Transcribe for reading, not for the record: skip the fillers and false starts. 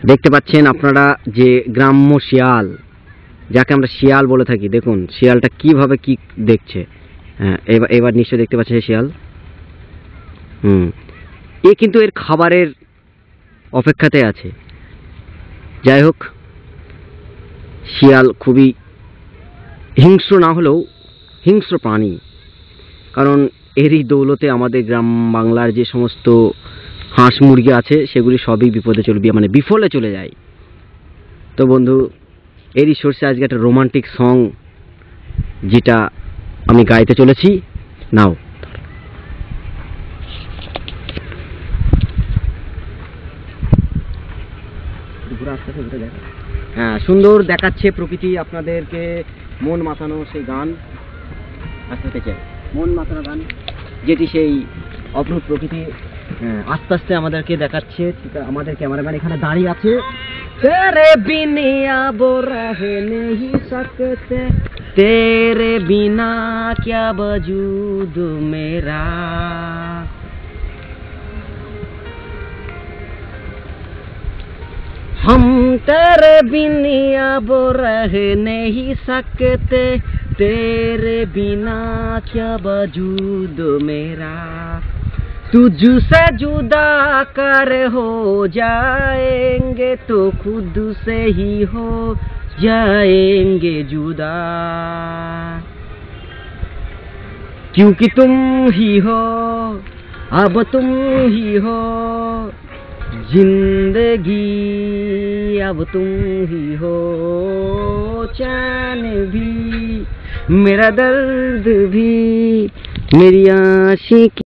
দেখতে পাচ্ছেন আপনারা যে গ্রাম্য শিয়াল, যাকে আমরা শিয়াল বলে থাকি, দেখুন শিয়ালটা কিভাবে কি দেখছে। হ্যাঁ, এবার নিশ্চয়ই দেখতে পাচ্ছেন শিয়াল। এ কিন্তু এর খাবারের অপেক্ষাতে আছে। যাই হোক, শিয়াল খুবই হিংস্র না হলেও হিংস্র প্রাণী, কারণ এরই দৌলতে আমাদের গ্রাম বাংলার যে সমস্ত হাঁস মুরগি আছে সেগুলি সবই বিপদে মানে বিফলে চলে যায়। তো বন্ধু, এরই সোর্সে আজকে একটা রোমান্টিক সং যেটা আমি গাইতে চলেছি। নাও, হ্যাঁ, সুন্দর দেখাচ্ছে প্রকৃতি আপনাদেরকে, মন মাতানো সেই গান আসতে চাই, মন মাতানো গান, যেটি সেই অপরূপ প্রকৃতি আস্তে আস্তে আমাদেরকে দেখাচ্ছে। আমাদের ক্যামেরাম্যান এখানে দাঁড়িয়ে আছে। তেরে বিনে अब रह नहीं सकते, तेरे बिना क्या वजूद मेरा, हम तेरे बिना अब रह नहीं सकते, तेरे बिना क्या वजूद मेरा, तुझसे जुदा कर हो जाएंगे तो खुद से ही हो जाएंगे जुदा, क्योंकि तुम ही हो, अब तुम ही हो जिंदगी, अब तुम ही हो चैन भी, मेरा दर्द भी, मेरी आशिकी।